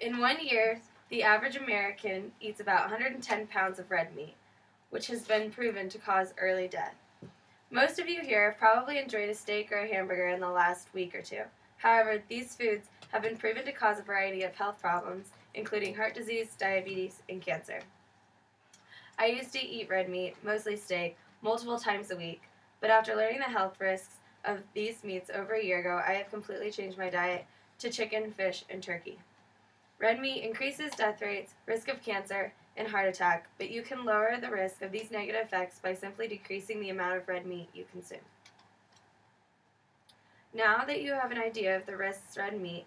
In 1 year, the average American eats about 110 pounds of red meat, which has been proven to cause early death. Most of you here have probably enjoyed a steak or a hamburger in the last week or two. However, these foods have been proven to cause a variety of health problems, including heart disease, diabetes, and cancer. I used to eat red meat, mostly steak, multiple times a week, but after learning the health risks of these meats over a year ago, I have completely changed my diet to chicken, fish, and turkey. Red meat increases death rates, risk of cancer, and heart attack, but you can lower the risk of these negative effects by simply decreasing the amount of red meat you consume. Now that you have an idea of the risks of red meat,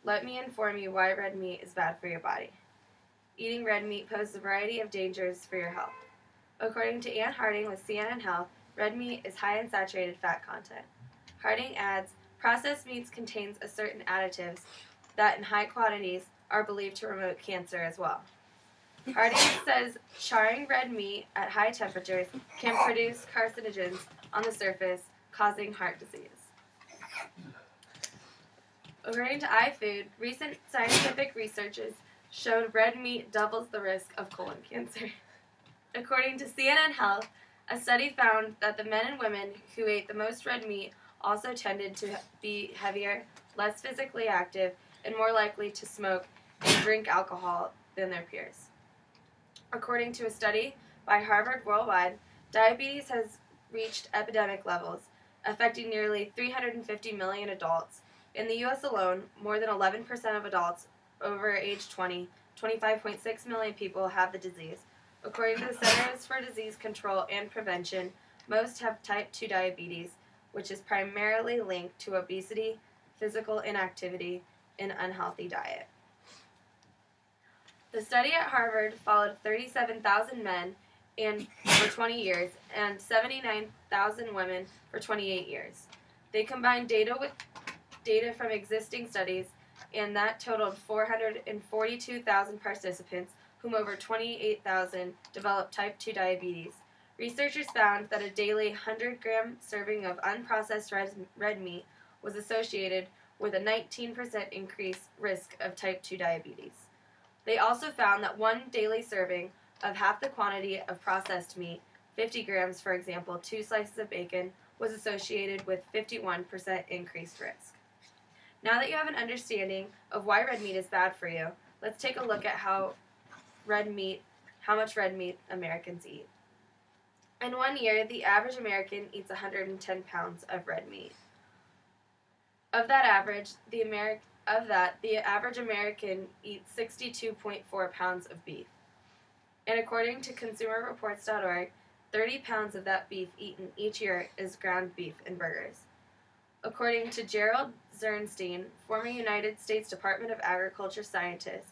let me inform you why red meat is bad for your body. Eating red meat poses a variety of dangers for your health. According to Ann Harding with CNN Health, red meat is high in saturated fat content. Harding adds, processed meats contains a certain additives that in high quantities are believed to promote cancer as well. Harding says charring red meat at high temperatures can produce carcinogens on the surface, causing heart disease. According to iFood, recent scientific researches showed red meat doubles the risk of colon cancer. According to CNN Health, a study found that the men and women who ate the most red meat also tended to be heavier, less physically active, and more likely to smoke and drink alcohol than their peers. According to a study by Harvard Worldwide, diabetes has reached epidemic levels, affecting nearly 350 million adults. In the U.S. alone, more than 11% of adults over age 20, 25.6 million people have the disease. According to the Centers for Disease Control and Prevention, most have type 2 diabetes, which is primarily linked to obesity, physical inactivity, and unhealthy diet. The study at Harvard followed 37,000 men for 20 years and 79,000 women for 28 years. They combined data with data from existing studies, and that totaled 442,000 participants, whom over 28,000 developed type 2 diabetes. Researchers found that a daily 100-gram serving of unprocessed red meat was associated with a 19% increased risk of type 2 diabetes. They also found that one daily serving of half the quantity of processed meat, 50 grams for example, 2 slices of bacon, was associated with 51% increased risk. Now that you have an understanding of why red meat is bad for you, let's take a look at how much red meat Americans eat. In 1 year, the average American eats 110 pounds of red meat. Of that average, the average American eats 62.4 pounds of beef. And according to ConsumerReports.org, 30 pounds of that beef eaten each year is ground beef and burgers. According to Gerald Zernstein, former United States Department of Agriculture scientist,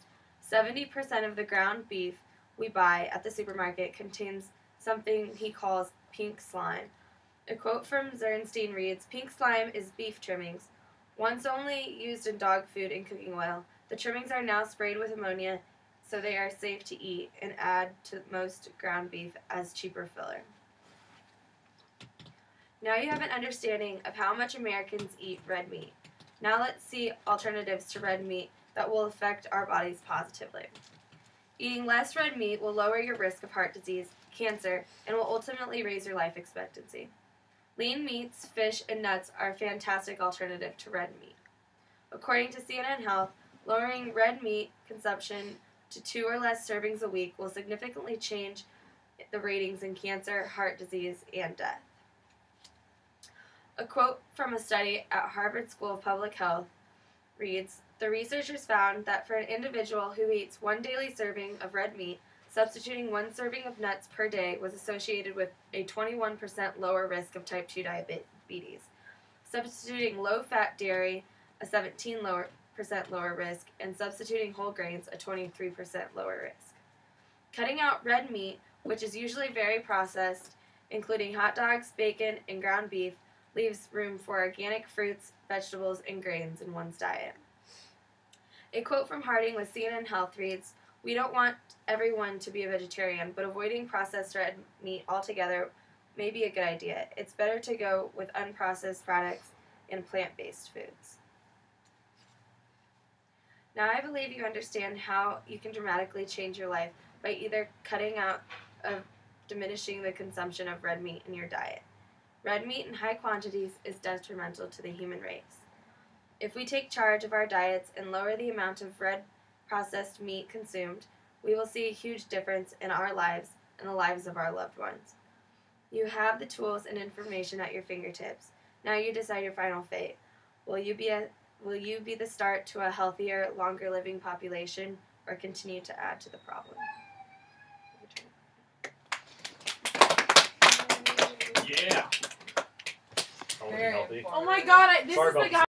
70% of the ground beef we buy at the supermarket contains something he calls pink slime. A quote from Zernstein reads, "Pink slime is beef trimmings. Once only used in dog food and cooking oil, the trimmings are now sprayed with ammonia so they are safe to eat and add to most ground beef as cheaper filler." Now you have an understanding of how much Americans eat red meat. Now let's see alternatives to red meat that will affect our bodies positively. Eating less red meat will lower your risk of heart disease, cancer, and will ultimately raise your life expectancy. Lean meats, fish, and nuts are a fantastic alternative to red meat. According to CNN Health, lowering red meat consumption to 2 or less servings a week will significantly change the ratings in cancer, heart disease, and death. A quote from a study at Harvard School of Public Health reads, "The researchers found that for an individual who eats 1 daily serving of red meat, substituting 1 serving of nuts per day was associated with a 21% lower risk of type 2 diabetes. Substituting low-fat dairy, a 17% lower risk, and substituting whole grains, a 23% lower risk. Cutting out red meat, which is usually very processed, including hot dogs, bacon, and ground beef, leaves room for organic fruits, vegetables, and grains in one's diet." A quote from Harding with CNN Health reads, "We don't want everyone to be a vegetarian, but avoiding processed red meat altogether may be a good idea. It's better to go with unprocessed products and plant-based foods." Now I believe you understand how you can dramatically change your life by either cutting out or diminishing the consumption of red meat in your diet. Red meat in high quantities is detrimental to the human race. If we take charge of our diets and lower the amount of red processed meat consumed, we will see a huge difference in our lives and the lives of our loved ones. You have the tools and information at your fingertips. Now you decide your final fate. Will you be the start to a healthier, longer living population, or continue to add to the problem? Yeah. I want to be healthy. Oh my God! This Sorry is the about guy.